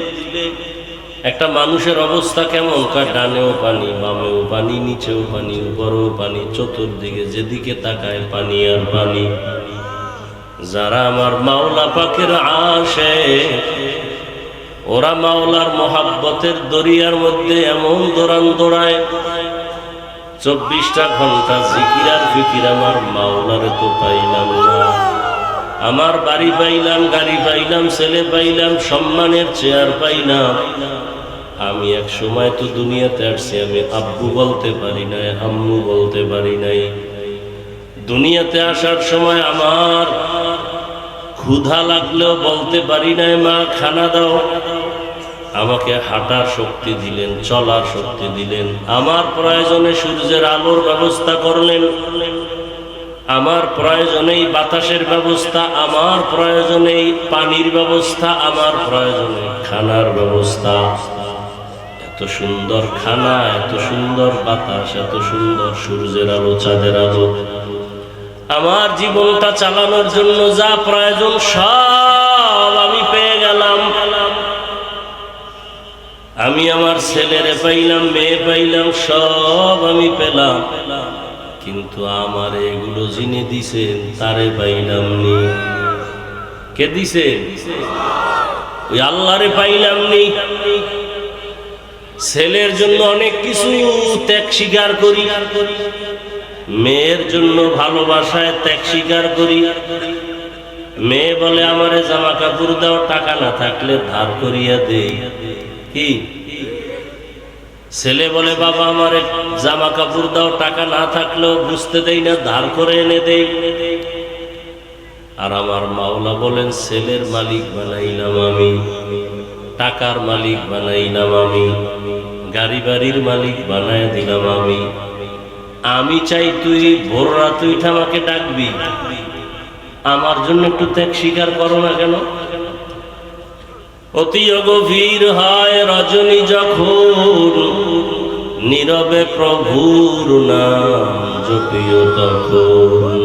একটা মানুষের অবস্থা কেমন? কয় ডানেও পানি, বামেও পানি, নিচেও পানি, উপরেও পানি, চতুর্দিকে যেদিকে তাকায় পানি আর পানি। যারা আমার মাওলা পাকের আশিক, ওরা মাওলার মোহাব্বতের দরিয়ার মধ্যে এমন দৌড়ান দৌড়ায়, 24টা ঘন্টা জিকির আর ফিকির। আমার মাওলারে তো পাইলাম না। আমার বাড়ি পাইলাম, গাড়ি পাইলাম, ছেলে পাইলাম, সম্মানের চেয়ার পাইলাম। আমি এক সময় তো দুনিয়াতে আসছি, আমি আব্বু বলতে পারি নাই, আম্মু বলতে পারি নাই। দুনিয়াতে আসার সময় আমার ক্ষুধা লাগলেও বলতে পারি নাই মা খানা দাও। আমাকে হাঁটার শক্তি দিলেন, চলার শক্তি দিলেন। আমার প্রয়োজনে সূর্যের আলোর ব্যবস্থা করলেন, আমার প্রয়োজনেই বাতাসের ব্যবস্থা, আমার প্রয়োজনেই পানির ব্যবস্থা, আমার প্রয়োজনে খানার ব্যবস্থা। এত সুন্দর খানা, এত সুন্দর বাতাস, এত সুন্দর সূর্যের আলো, চাঁদের আলো। আমার জীবনটা চালানোর জন্য যা প্রয়োজন সব আমি পেয়ে গেলাম। আমি আমার ছেলেরে পাইলাম, মেয়ে পাইলাম, সব আমি পেলাম। কিন্তু আমার এগুলো যিনি দিছেন তারে পাইলাম নি। কে দিছে? ওই আল্লাহরে পাইলাম নি। ছেলের জন্য অনেক কিছু ত্যাগ স্বীকার করি, মেয়ের জন্য ভালোবাসায় ত্যাগ স্বীকার করি। মেয়ে বলে আমারে জামা কাপড় দাও, টাকা না থাকলে ধার করিয়া দেই। কি? ছেলে বলে বাবা আমারে জামা কাপড় দাও, টাকা না থাকলেও বুঝতে দেই না, ধার করে এনে দেই। আর আমার মাওলা বলেন ছেলের মালিক বানাইলাম আমি, টাকার মালিক বানাইলাম আমি, গাড়ি বাড়ির মালিক বানায় দিলাম আমি। আমি চাই তুই ভোর রাত উঠে আমাকে ডাকবি, আমার জন্য একটু ত্যাগ স্বীকার করো না কেন? অতি গভীর হয় রজনী যখন, নীরবে প্রভুর নাম জপিও তখন।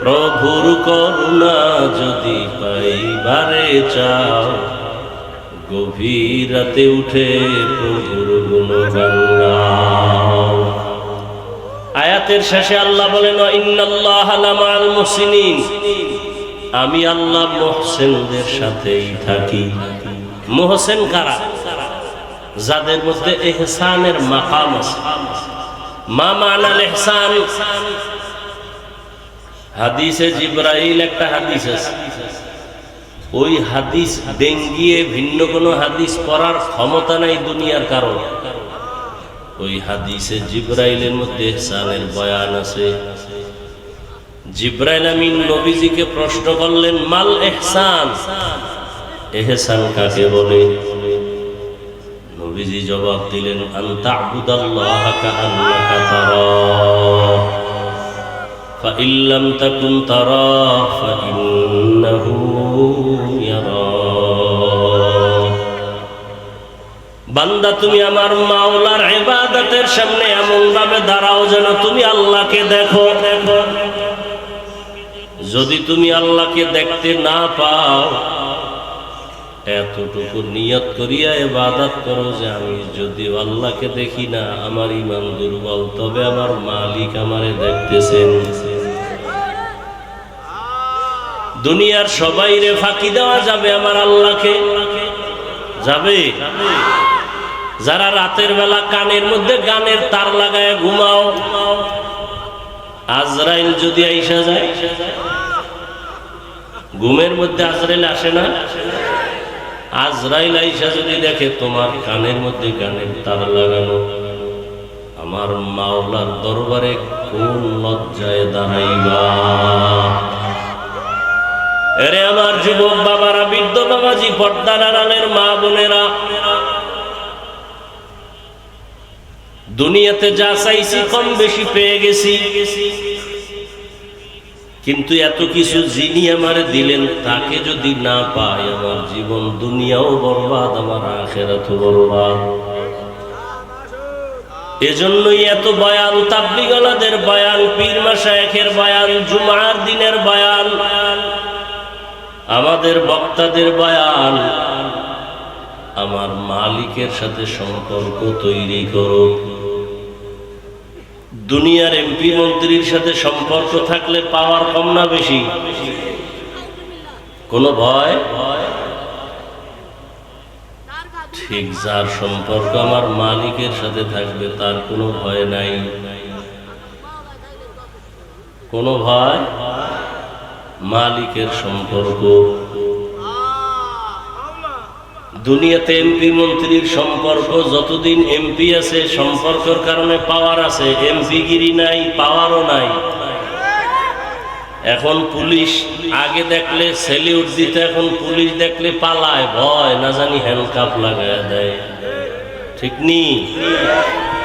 প্রভুর করুণা যদি পাইবারে চাও, গভীর রাতে উঠে প্রভুর গুণগান গাও। আয়াতের শেষে আল্লাহ বলেন ইন্নাল্লাহা লামাল মুহসিনিন, আমি আল্লাহ মুহসিনদের সাথেই থাকি। মুহসিন কারা? যাদের মধ্যে ইহসানের মাকাম আছে। মা মানাল ইহসান? হাদিসে জিবরাইল একটা হাদিস আছে, ওই হাদিস ডেঙ্গিয়ে ভিন্ন কোনো হাদিস পড়ার ক্ষমতা নাই দুনিয়ার কারণ। ওই হাদিসে জিবরাইলের মধ্যে ইহসানের বয়ান আছে। জিবরাইল আমিন নবীজিকে প্রশ্ন করলেন মাল ইহসান, ইহসান কাকে বলে? নবীজি জবাব দিলেন আন তা'বুদাল্লাহা কাআন্নাকা তারাহ ফাইন লাম তাকুন তারাহ ফাইন্নাহু ইয়ারাক। বান্দা তুমি আমার মাওলার ইবাদতের সামনে এমন ভাবে দাঁড়াও যেন তুমি আল্লাহকে দেখো। যদি তুমি আল্লাহকে দেখতে না পাও, এতটুকু নিয়ত করিয়া ইবাদত করো যে আমি যদিও আল্লাহকে দেখি না, আমার ঈমান দুর্বল, তবে আমার মালিক আমারে দেখতেছেন। দুনিয়ার সবাইরে ফাঁকি দেওয়া যাবে, আমার আল্লাহকে যাবে? যারা রাতের বেলা কানের মধ্যে গানের তার লাগায় ঘুমাও, আজরাইল যদি আইসা যায়, ঘুমের মধ্যে আজরাইল আসে না? আজরাইল আইসা যদি দেখে তোমার কানের মধ্যে গানের তার লাগানো, আমার মাওলার দরবারে কোন লজ্জায় দাঁড়াইবা? এরে আমার যুবক বাবারা, বৃদ্ধ বাবাজি, পর্দার আড়ালের মা বোনেরা, দুনিয়াতে যা চাইছি কম বেশি পেয়ে গেছি, কিন্তু এত কিছু যিনি আমারে দিলেন তাকে যদি না পাই, আমার জীবন দুনিয়াও বরবাদ, আমার আখিরাতও বরবাদ। এজন্যই এত বয়ান, তাবলীগওয়ালাদের বয়ান, পীর মাশায়েখের বয়ান, জুমার দিনের বয়ান, আমাদের বক্তাদের বয়ান। আমার মালিকের সাথে সম্পর্ক তৈরি করো। দুনিয়ার এমপি মন্ত্রীর সাথে সম্পর্ক থাকলে পাওয়ার কম না বেশি? কোনো ভয়? ঠিক যার সম্পর্ক আমার মালিকের সাথে থাকবে তার কোনো ভয় নাই। কোনো ভয়? মালিকের সম্পর্ক। দুনিয়াতে এমপি মন্ত্রীর সম্পর্ক, যতদিন এমপি আছে সম্পর্কের কারণে পাওয়ার আছে, এমপি গিরি নাই, পাওয়ারও নাই। এখন পুলিশ আগে দেখলে সেলিউট দিতে, এখন পুলিশ দেখলে পালায়, ভয়, না জানি হ্যান্ডকাপ লাগায় দেয়। ঠিক নি?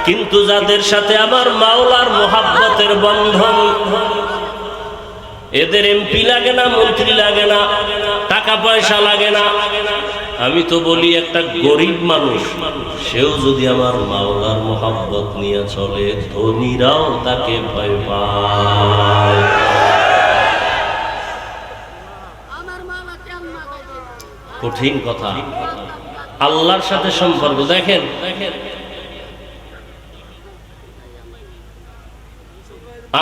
কিন্তু যাদের সাথে আমার মাওলার মোহাব্বতের বন্ধন, এদের এমপি লাগে না, মন্ত্রী লাগে না, টাকা পয়সা লাগে না। আমি তো বলি একটা গরিব মানুষ সেও যদি আমার মাওলার মোহাব্বত নিয়ে চলে, ধনীরাও তাকে ভয় পায়। কঠিন কথা। আল্লাহর সাথে সম্পর্ক দেখেন,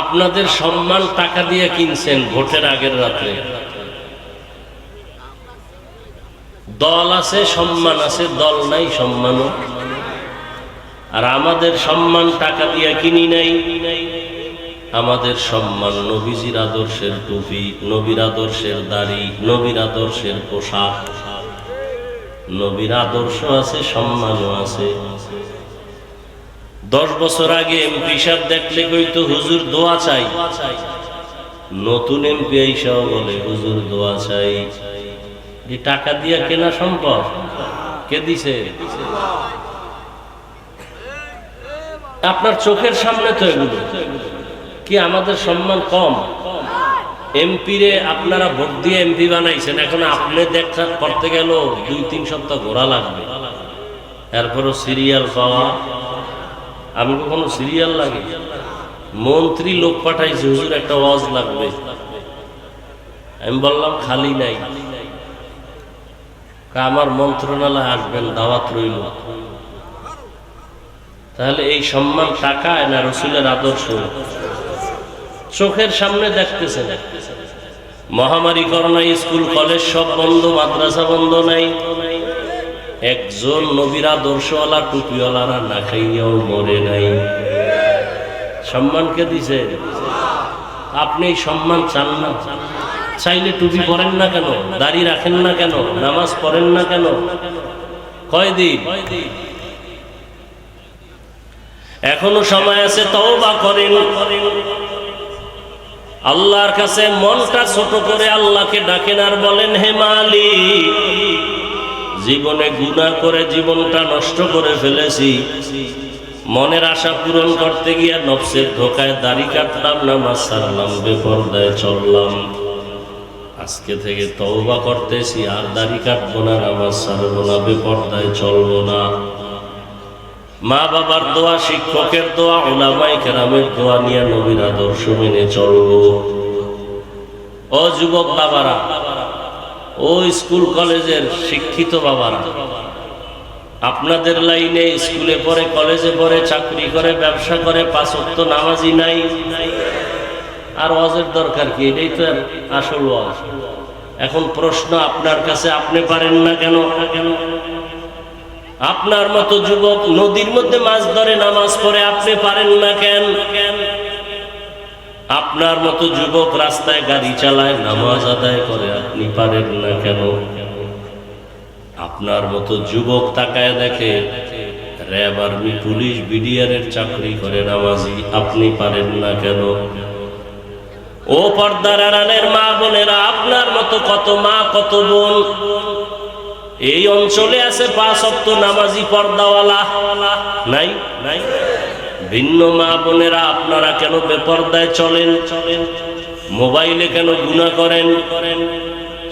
আপনাদের সম্মান টাকা দিয়ে কিনছেন ভোটের আগের রাত্রে। দল আছে, সম্মান আছে, দল নাই, সম্মানও। আর আমাদের সম্মান টাকা দিয়ে কিনি নাই। আমাদের সম্মান নবীজির আদর্শের টুপি, নবীর আদর্শের দাড়ি, নবীর আদর্শের পোশাক। নবীর আদর্শ আছে, সম্মানও আছে। 10 বছর আগে এমপি সাহেব দেখলে কইতো হুজুর দোয়া চাই, নতুন এমপি আইসাও বলে হুজুর দোয়া চাই। টাকা দিয়ে কেনা সম্ভব? কে দিছে? আপনার চোখের সামনে তো এগুলো। কি আমাদের সম্মান কম? এমপি রে আপনারা ভোট দিয়ে এমপি বানাইছেন, এখন আপনি দেখা করতে গেল 2-3 সপ্তাহ ঘোরা লাগবে, এরপরও সিরিয়াল পাওয়া। আমি কখনো সিরিয়াল লাগে? মন্ত্রী লোক পাঠাইছে, হুজুর একটা ওয়াজ লাগবে। আমি বললাম খালি নাই, আমার মন্ত্রণালয় আসবেন, দাওয়াত রইল। তাহলে এই সম্মান টাকায় না রসুলের আদর্শ? চোখের সামনে দেখতেছেন। মহামারী করোনায় স্কুল কলেজ সব বন্ধ, মাদ্রাসা বন্ধ নাই। একজন নবীর আদর্শওয়ালা টুপিওয়ালারা না খাইয়াও মরে নাই। সম্মানকে দিছে? আপনি এই সম্মান চান না? চাইলে টুপি পরেন না কেন? দাড়ি রাখেন না কেন? নামাজ পড়েন না কেন? কয়দিন? এখনো সময় আছে, তওবা করেন। আল্লাহর কাছে মনটা ছোট করে আল্লাহকে ডাকেন আর বলেন, হে মালিক, জীবনে গুনাহ করে জীবনটা নষ্ট করে ফেলেছি। মনের আশা পূরণ করতে গিয়ে নফসের ধোকায় দাড়ি কাটলাম, নামাজ ছাড়লাম, বেপরদায় চললাম। আজকে থেকে তওবা করতেছি, আর দাড়ি কাটবো না, নামাজ ছাড়বো না, বেপরদায় চলবো না। মা বাবার দোয়া, শিক্ষকের দোয়া, উলামায়ে কেরামের দোয়া নিয়ে নবীর আদর্শ মেনে চলবো। ও যুবক বাবারা, ও স্কুল কলেজের শিক্ষিত বাবারা, আপনাদের লাইনে স্কুলে পড়ে, কলেজে পড়ে, চাকরি করে, ব্যবসা করে, 5 ওয়াক্ত নামাজি নাই। আর ওয়াজের দরকার কি? এটাই তো আসল ওয়াজ। এখন প্রশ্ন আপনার কাছে, আপনি পারেন না কেন? আপনার মতো যুবক নদীর মধ্যে মাছ ধরে, নামাজ পড়ে, আপনি পারেন না কেন? আপনার মতো যুবক রাস্তায় গাড়ি চালায়, নামাজ আদায় করে, আপনি পারেন না কেন? আপনার মতো যুবক তাকায় দেখে র্যাব, আর্মি, পুলিশ, বিডিআর এর চাকরি করে, নামাজি, আপনি পারেন না কেন? ও পর্দার আড়ালের মা বোনেরা, আপনার মতো কত মা, কত বোন এই অঞ্চলে আছে 5 ওয়াক্ত নামাজি, পর্দাওয়ালা নাই? নাই? ভিন্ন মা বোনেরা, আপনারা কেন বেপরদায় চলেন? মোবাইলে কেন গুনাহ করেন?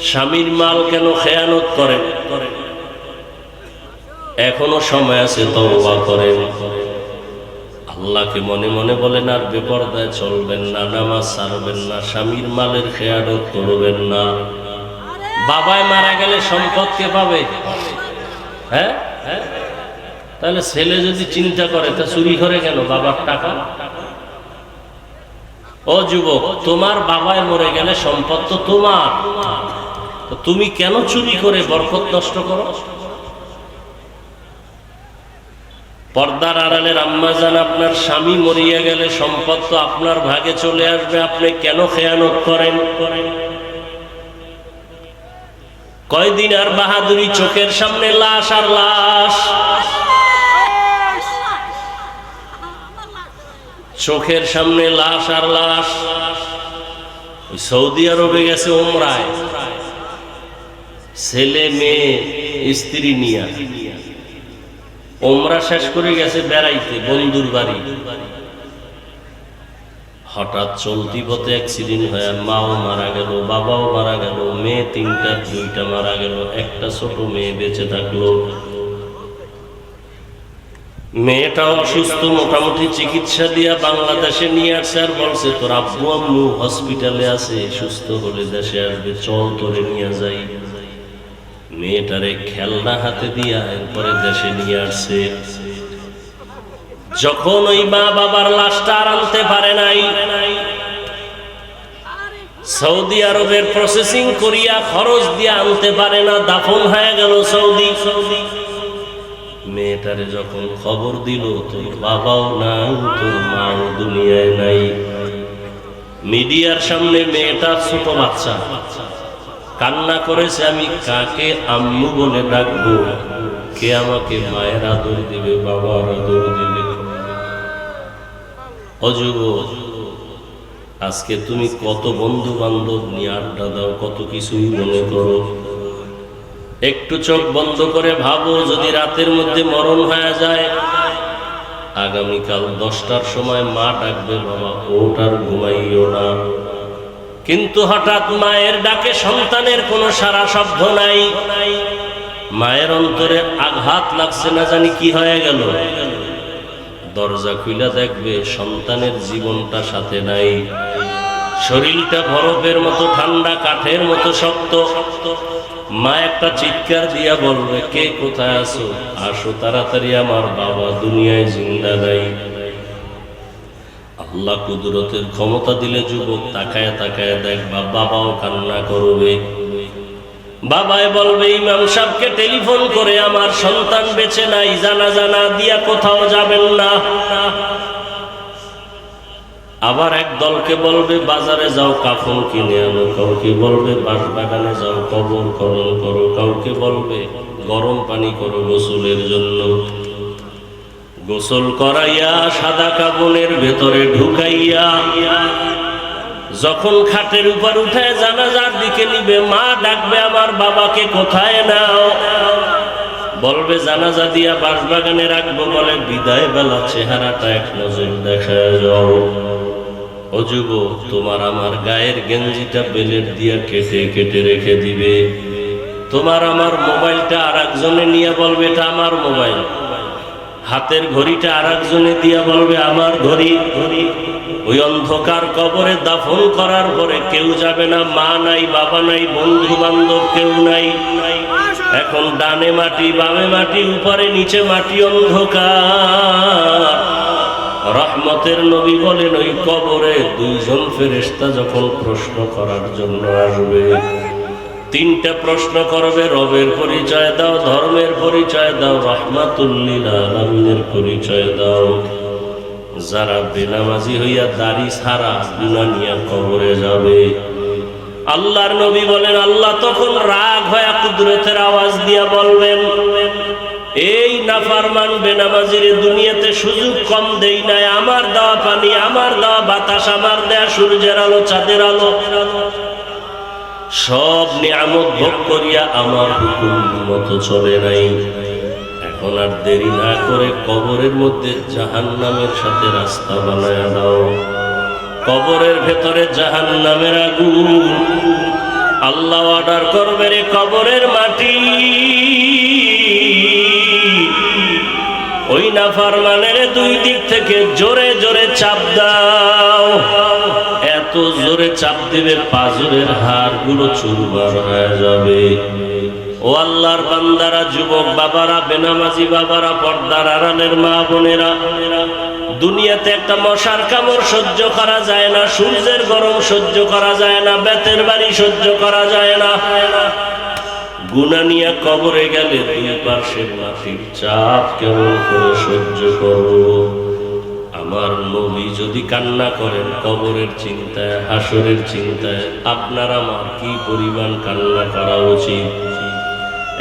স্বামীর মাল কেন খেয়ানত করেন? এখনো সময় আছে, তওবা করেন। আল্লাহকে মনে মনে বলেন আর বেপরদায় চলবেন না, নামাজ ছাড়বেন না, স্বামীর মালের খেয়ানত করবেন না। বাবায় মারা গেলে সম্পদ কে পাবে? হ্যাঁ, তাহলে ছেলে যদি চিন্তা করে তা চুরি করে কেন বাবার টাকা? ও যুবক, তোমার বাবায় মরে গেলে সম্পদ তো তোমার, তো তুমি কেন চুরি করে বরকত নষ্ট করো? পর্দার আড়ালের আম্মাজান, আপনার স্বামী মরিয়া গেলে সম্পদ তো আপনার ভাগে চলে আসবে, আপনি কেন খেয়ানত করেন? কয়দিন আর বাহাদুরি, চোখের সামনে লাশ আর লাশ, চোখের সামনে লাশ আর লাশ। সৌদি আরবে গেছে ওমরায়, ছেলে মেয়ে স্ত্রী নিয়া ওমরা শেষ করে গেছে বেড়াইতে বন্ধুর বাড়ি। হঠাৎ চলতি পথে অ্যাক্সিডেন্ট হয়ে মাও মারা গেল, বাবাও মারা গেল, মেয়ে দুইটা মারা গেল, একটা ছোট মেয়ে বেঁচে থাকলো। মেয়েটাও অসুস্থ, মোটামুটি চিকিৎসা দিয়া বাংলাদেশে নিয়ে আসছে, আর বলছে তোর আব্বু আম্মু হসপিটালে আছে, সুস্থ হলে দেশে আসবে, চল তোরে নিয়ে যাই। মেয়েটারে খেলনা হাতে দিয়া এরপরে দেশে নিয়ে আসছে। যখন ওই মা বাবার লাশটা আর আনতে পারে নাই, সৌদি আরবের প্রসেসিং করিয়া খরচ দিয়ে আনতে পারে না, দাফন হয়ে গেল সৌদি। মেয়েটারে যখন খবর দিল তোর বাবাও নাই, তোর মাও দুনিয়ায় নাই, মিডিয়ার সামনে মেয়েটা ছোট বাচ্চা কান্না করেছে, আমি কাকে আম্মু বলে ডাকবো, কে আমাকে মায়ের আদর দিবে, বাবার আদর দিবে? অযুব, আজকে তুমি কত বন্ধু বান্ধব নিয়ে আড্ডা দাও, কত কিছুই মনে করো। একটু চোখ বন্ধ করে ভাবো, যদি রাতের মধ্যে মরণ হয়ে যায়, আগামীকাল 10টার সময় মা ডাকবে, বাবা ওঠ আর ঘুমাইও না। কিন্তু হঠাৎ মায়ের ডাকে সন্তানের কোনো সারা শব্দ নাই, মায়ের অন্তরে আঘাত লাগছে, না জানি কি হয়ে গেল। দরজা খুলে দেখবে সন্তানের জীবনটা সাথে নাই, শরীরটা বরফের মতো ঠান্ডা, কাঠের মতো শক্ত। মা একটা চিৎকার দিয়া বলবে, কে কোথায় আছো, আসো তাড়াতাড়ি, আমার বাবা দুনিয়ায় জিন্দা নাই। আল্লাহ কুদরতের ক্ষমতা দিলে যুবক তাকায় তাকায় দেখবা বাবাও কান্না করবে। বাবাই বলবে, ইমাম সাহেবকে টেলিফোন করে আমার সন্তান বেঁচে নাই, জানাজা না দিয়া কোথাও যাবেন না। আবার এক দলকে বলবে বাজারে যাও কাফন কিনে আনো, কাউকে বলবে বাঁশবাগানে যাও কবর খনন করো, কাউকে বলবে গরম পানি করো গোসলের জন্য। গোসল করাইয়া সাদা কাপড়ের ভেতরে ঢুকাইয়া যখন খাটের উপর উঠে জানাজার দিকে নিবে, মা ডাকবে আমার বাবাকে কোথায় নাও, বলবে জানাজা দিয়া বাঁশবাগানে রাখবো, বলে বিদায় বেলা চেহারাটা এক নজর দেখা যাও। ও যুবক, তোমার আমার গায়ের গেঞ্জিটা বেলেট দিয়া কেটে কেটে রেখে দিবে। তোমার আমার মোবাইলটা আর একজনে নিয়ে বলবে এটা আমার মোবাইল, হাতের ঘড়িটা আর একজনে দিয়া বলবে আমার ঘড়ি। ওই অন্ধকার কবরে দাফন করার পরে কেউ যাবে না, মা নাই, বাবা নাই, বন্ধু বান্ধব কেউ নাই। এখন ডানে মাটি, বামে মাটি, উপরে নিচে মাটি, অন্ধকার। রহমতের নবী বলেন, ওই কবরে দুইজন ফেরেশতা যখন প্রশ্ন করার জন্য আসবে, 3টা প্রশ্ন করবে, রবের পরিচয় দাও, ধর্মের পরিচয় দাও, রাহমাতুল লিল আলামিনের পরিচয় দাও। যারা বেনামাজি হইয়া দাড়ি ছাড়া গুনাহ নিয়ে কবরে যাবে, আল্লাহর নবী বলেন আল্লাহ তখন রাগ হয়ে কুদরতের আওয়াজ দিয়া বলবেন, এই নাফরমান বেনামাজির দুনিয়াতে সুযোগ কম দেই নাই, আমার দেওয়া পানি, আমার দেওয়া বাতাস, আমার দেয়া সূর্যের আলো, চাঁদের আলো, সব নিয়ামত ভোগ করিয়া আমার হুকুম মতো চলে নাই। এখন আর দেরি না করে কবরের মধ্যে জাহান্নামের সাথে রাস্তা বানায়া দাও। কবরের ভেতরে জাহান্নামের আগুন। আল্লাহ অর্ডার করবে, রে কবরের মাটি, ওই নাফরমানের দুই দিক থেকে জোরে জোরে চাপ দাও। এত জোরে চাপ দিবে পাজরের হাড়গুলো চুরমার হয়ে যাবে। ও আল্লাহর বান্দারা, যুবক বাবারা, বেনামাজি বাবারা, পর্দার আড়ালের মা বোনেরা, দুনিয়াতে একটা মশার কামড় সহ্য করা যায় না, সূর্যের গরম সহ্য করা যায় না, বেতের বাড়ি সহ্য করা যায় না। গুনাহ নিয়ে কবরে গেলে দুই পার্শ্বের মাটির চাপ কেমন করে সহ্য করব? আমার নবী যদি কান্না করেন কবরের চিন্তায়, হাসরের চিন্তায়, আপনার আমার কি পরিমাণ কান্না করা উচিত?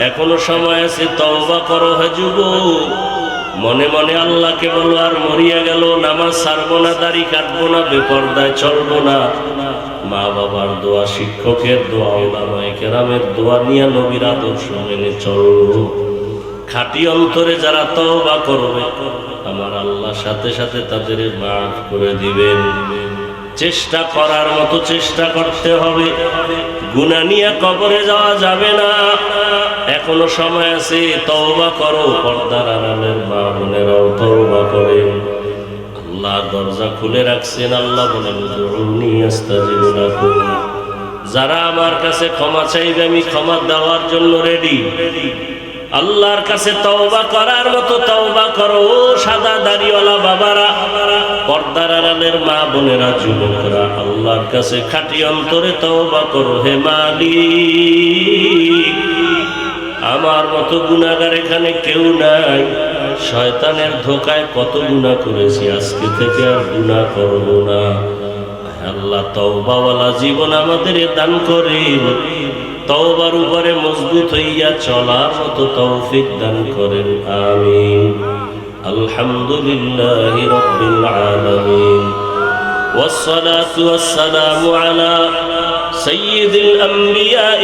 এখনো সময় আছে, তওবা করো হে যুবক। মনে মনে আল্লাহকে বলো, আর মরিয়া গেল নামাজ ছাড়বো না, দাড়ি কাটবো না, বেপরদায় চলবো না। মা বাবার দোয়া, শিক্ষকের দোয়া, ওলামায়ে কেরামের দোয়া নিয়ে নবীর আদর্শ মেনে চলবো। খাঁটি অন্তরে যারা তওবা করবে, আমার আল্লাহ সাথে সাথে তাদের মাফ করে দিবেন। চেষ্টা করার মতো চেষ্টা করতে হবে। গুনাহ নিয়ে কবরে যাওয়া যাবে না। এখনো সময় আছে, তওবা করো। পর্দার আড়ালের মা বোনেরাও তওবা করেন। আল্লাহ দরজা খুলে রাখছেন। আল্লাহ বলেন, উদউনি আস্তাজিব লাকুম। যারা আমার কাছে ক্ষমা চাইবে, আমি ক্ষমা দেওয়ার জন্য রেডি। আল্লাহর কাছে তওবা করার মতো তওবা করো। সাদা দাড়িওয়ালা বাবারা, পর্দার আড়ালের মা বোনেরা, যুবকরা, আল্লাহর কাছে খাঁটি অন্তরে তওবা করো। হে মালিক, আমার মতো গুনাহগার এখানে কেউ নাই। শয়তানের ধোকায় কত গুনাহ করেছি, আজকে থেকে আর গুনাহ করব না। আল্লাহ তওবাওয়ালা জীবন আমাদের দান করেন। তওবার উপরে মজবুত হইয়া চলার মতো তৌফিক দান করেন। আমিন। আলহামদুলিল্লাহি রাব্বিল আলামিন। والصلاة والسلام على سيد الأنبياء